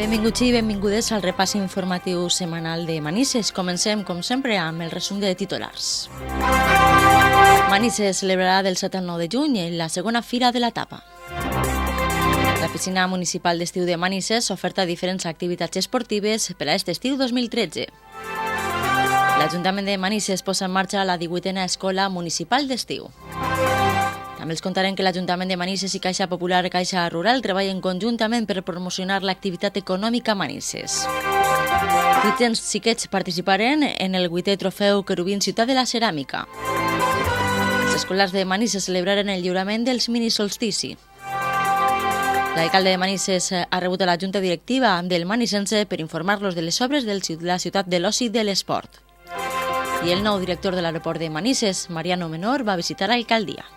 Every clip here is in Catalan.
Benvinguts i benvingudes al repàs informatiu setmanal de Manises. Comencem, com sempre, amb el resum de titulars. Manises celebrarà del 7 al 9 de juny la segona fira de la tapa. La piscina municipal d'estiu de Manises oferta diferents activitats esportives per a aquest estiu 2013. L'Ajuntament de Manises posa en marxa la 18a Escola Municipal d'Estiu. També els contarem que l'Ajuntament de Manises i Caixa Popular Caixa Rural treballen conjuntament per promocionar l'activitat econòmica a Manises. 800 xiquets participaren en el 8è trofeu Querubín Ciutat de la Ceràmica. Els escolars de Manises celebraren el lliurament dels minisolstici. L'alcalde de Manises ha rebut a la Junta Directiva del Manisense per informar-los de les obres de la ciutat de l'oci i de l'esport. I el nou director de l'aeroport de Manises, Mariano Menor, va visitar l'alcaldia.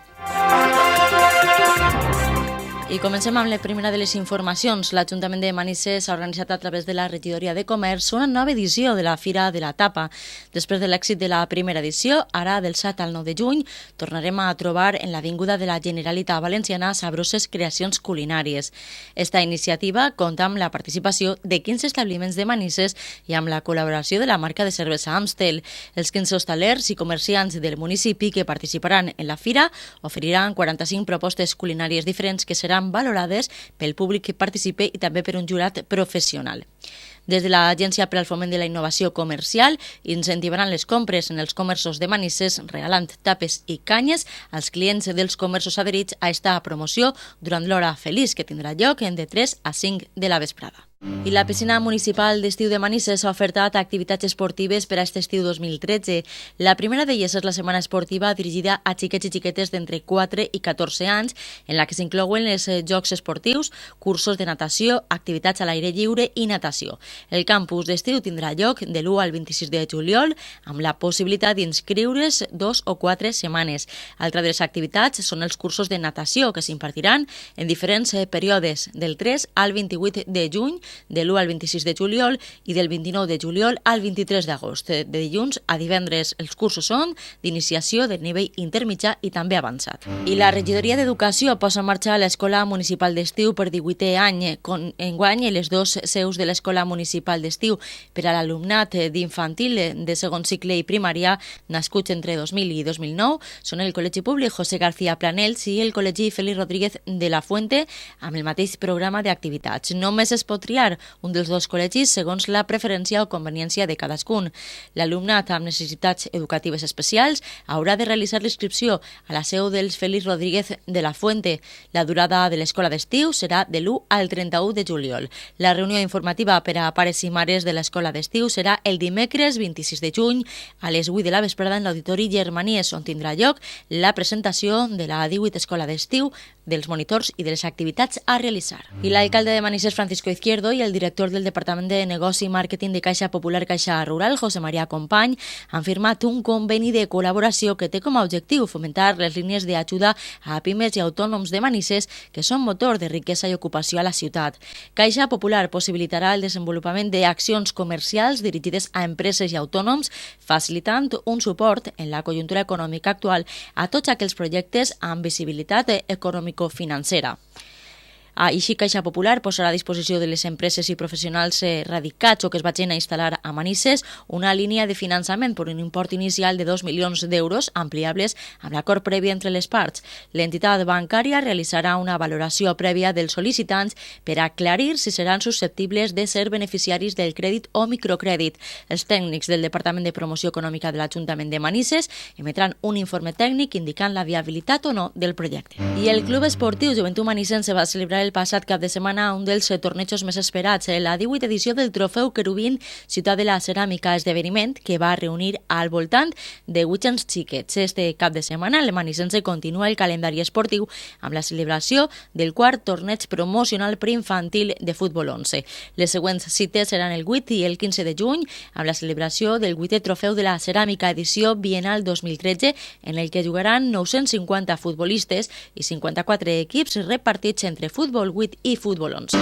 I comencem amb la primera de les informacions. L'Ajuntament de Manises ha organitzat a través de la Regidoria de Comerç una nova edició de la Fira de la Tapa. Després de l'èxit de la primera edició, ara del 7 al 9 de juny, tornarem a trobar en l'Avinguda de la Generalitat Valenciana sabroses creacions culinàries. Esta iniciativa compta amb la participació de 15 establiments de Manises i amb la col·laboració de la marca de cervesa Amstel. Els 15 hostalers i comerciants del municipi que participaran en la fira oferiran 45 propostes culinàries diferents que seran valorades pel públic que participe i també per un jurat professional. Des de l'Agència per al Foment de la Innovació Comercial incentivaran les compres en els comerços de Manises regalant tapes i canyes als clients dels comerços adherits a esta promoció durant l'hora feliç que tindrà lloc de 3 a 5 de la vesprada. I la piscina municipal d'estiu de Manises ha ofertat activitats esportives per a aquest estiu 2013. La primera d'elles és la setmana esportiva dirigida a xiquets i xiquetes d'entre 4 i 14 anys, en la que s'inclouen els jocs esportius, cursos de natació, activitats a l'aire lliure i natació. El campus d'estiu tindrà lloc de l'1 al 26 de juliol, amb la possibilitat d'inscriure's 2 o 4 setmanes. Altra de les activitats són els cursos de natació, que s'impartiran en diferents períodes, del 3 al 28 de juny, de l'1 al 26 de juliol i del 29 de juliol al 23 d'agost. De dilluns a divendres els cursos són d'iniciació de nivell intermitjà i també avançat. I la Regidoria d'Educació posa en marxa l'Escola Municipal d'Estiu per 18è any. Enguany, les dos seus de l'Escola Municipal d'Estiu per a l'alumnat d'infantil de segon cicle i primària nascuts entre 2000 i 2009 són el Col·legi Públic José García Planells i el Col·legi Félix Rodríguez de la Fuente amb el mateix programa d'activitats. Només es pot triar un dels dos col·legis segons la preferència o conveniència de cadascun. L'alumnat amb necessitats educatives especials haurà de realitzar l'inscripció a la seu dels Félix Rodríguez de la Fuente. La durada de l'escola d'estiu serà de l'1 al 31 de juliol. La reunió informativa per a pares i mares de l'escola d'estiu serà el dimecres 26 de juny a les 8 de la vesprada en l'Auditori Germanies, on tindrà lloc la presentació de la 18a Escola d'Estiu, dels monitors i de les activitats a realitzar. I l'alcalde de Manises, Francisco Izquierdo, i el director del Departament de Negoci i Màrqueting de Caixa Popular Caixa Rural, José María Company, han firmat un conveni de col·laboració que té com a objectiu fomentar les línies d'ajuda a pimes i autònoms de Manises, que són motor de riquesa i ocupació a la ciutat. Caixa Popular possibilitarà el desenvolupament d'accions comercials dirigides a empreses i autònoms, facilitant un suport en la conjuntura econòmica actual a tots aquells projectes amb visibilitat econòmico-financera. Així, Caixa Popular posarà a disposició de les empreses i professionals radicats o que es vagin a instal·lar a Manises una línia de finançament per un import inicial de 2 milions d'euros ampliables amb l'acord previ entre les parts. L'entitat bancària realitzarà una valoració prèvia dels sol·licitants per aclarir si seran susceptibles de ser beneficiaris del crèdit o microcrèdit. Els tècnics del Departament de Promoció Econòmica de l'Ajuntament de Manises emetran un informe tècnic indicant la viabilitat o no del projecte. I el Club Esportiu Joventut Manisense va celebrar el passat cap de setmana un dels tornejos més esperats, la 18a edició del trofeu Querubín Ciutat de la Ceràmica, esdeveniment que va reunir al voltant de 800 xiquets. Este cap de setmana el Manisense continua el calendari esportiu amb la celebració del quart torneig promocional preinfantil de futbol 11. Les següents cites seran el 8 i el 15 de juny amb la celebració del 8è trofeu de la Ceràmica edició bienal 2013 en el que jugaran 950 futbolistes i 54 equips repartits entre futbol 8 i futbol 11.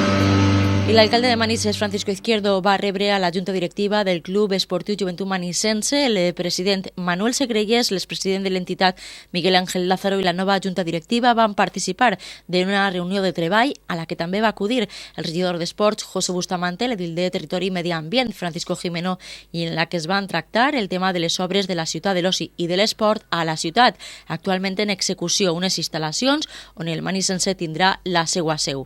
I l'alcalde de Manises, Francisco Izquierdo, va rebre a la junta directiva del Club Esportiu Joventut Manisense el president Manuel Segrelles, l'expresident de l'entitat Miguel Ángel Lázaro i la nova junta directiva van participar d'una reunió de treball a la que també va acudir el regidor d'Esports, José Bustamante, l'edil de Territori i Medi Ambient, Francisco Jimeno, i en la que es van tractar el tema de les obres de la ciutat de l'oci i de l'esport a la ciutat, actualment en execució unes instal·lacions on el Manisense tindrà la seva seu.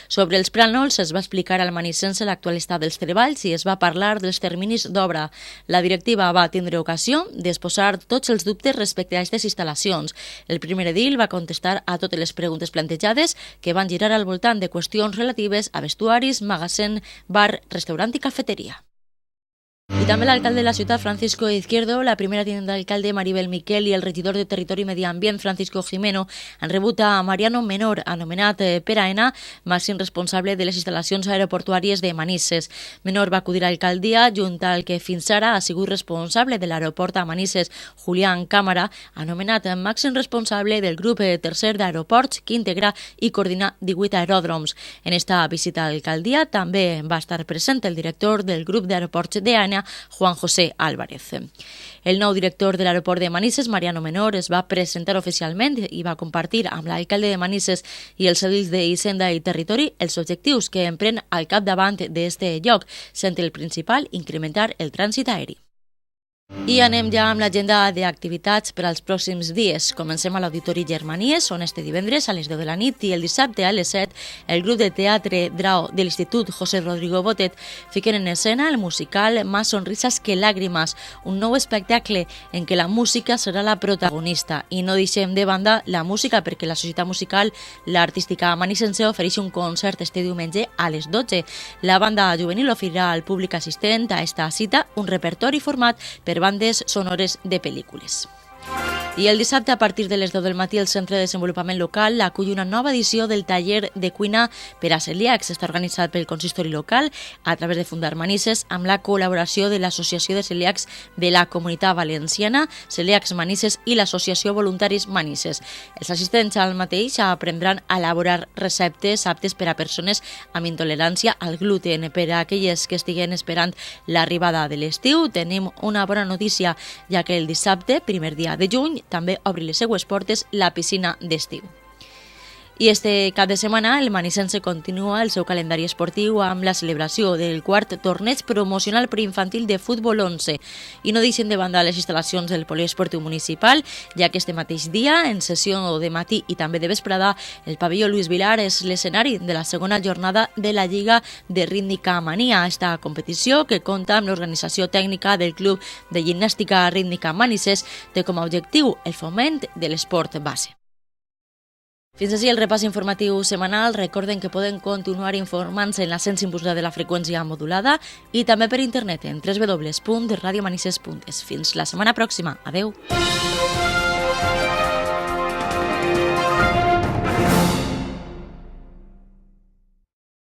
Sobre els plànols es va explicar al manisense l'actual estat dels treballs i es va parlar dels terminis d'obra. La directiva va tindre ocasió d'exposar tots els dubtes respecte a aquestes instal·lacions. El primer edil va contestar a totes les preguntes plantejades que van girar al voltant de qüestions relatives a vestuaris, magatzem, bar, restaurant i cafeteria. I també l'alcalde de la ciutat, Francisco Izquierdo, la primera tinent d'alcalde, Maribel Miquel, i el regidor de Territori i Medi Ambient, Francisco Jimeno, han rebut a Mariano Menor, anomenat per AENA, màxim responsable de les instal·lacions aeroportuàries de Manises. Menor va acudir a l'alcaldia, junt al que fins ara ha sigut responsable de l'aeroport a Manises, Julián Cámara, anomenat màxim responsable del grup tercer d'aeroports que integra i coordina 18 aeròdroms. En esta visita a l'alcaldia també va estar present el director del grup d'aeroports de AENA, Juan José Álvarez. El nou director de l'aeroport de Manises, Mariano Menor, es va presentar oficialment i va compartir amb l'alcalde de Manises i els edils d'Hisenda i Territori els objectius que empren al capdavant d'aquest lloc, sent el principal incrementar el trànsit aeri. I anem ja amb l'agenda d'activitats per als pròxims dies. Comencem a l'Auditori Germanies, on este divendres a les 10 de la nit i el dissabte a les 7 el grup de teatre Drao de l'Institut José Rodrigo Botet fiquen en escena el musical Más sonrisas que lágrimas, un nou espectacle en què la música serà la protagonista. I no deixem de banda la música perquè la Societat Musical l'Artística Manisense ofereix un concert este diumenge a les 12. La banda juvenil oferirà al públic assistent a esta cita un repertori format per bandes sonores de pel·lícules. I el dissabte, a partir de les 10 del matí, el Centre de Desenvolupament Local acull una nova edició del taller de cuina per a celíacs. Està organitzat pel consistori local a través de Fundar Manises amb la col·laboració de l'Associació de Celíacs de la Comunitat Valenciana, Celíacs Manises i l'Associació Voluntaris Manises. Els assistents al mateix aprendran a elaborar receptes aptes per a persones amb intolerància al gluten. Per a aquelles que estiguen esperant l'arribada de l'estiu, tenim una bona notícia, ja que el dissabte, primer dia de juny, també obri les seues portes la piscina d'estiu. I este cap de setmana el Manisense continua el seu calendari esportiu amb la celebració del quart torneig promocional preinfantil de futbol 11 i no deixen de banda les instal·lacions del poliesportiu municipal, ja que este mateix dia, en sessió de matí i també de vesprada, el pavelló Luis Vilar és l'escenari de la segona jornada de la Lliga de Rítmica Mania. Esta competició, que compta amb l'organització tècnica del Club de Gimnàstica Rítmica Manises, té com a objectiu el foment de l'esport base. Fins així el repàs informatiu setmanal. Recorden que poden continuar informant-se en la 105.2 de la freqüència modulada i també per internet en www.radiomanises.es. Fins la setmana pròxima. Adeu!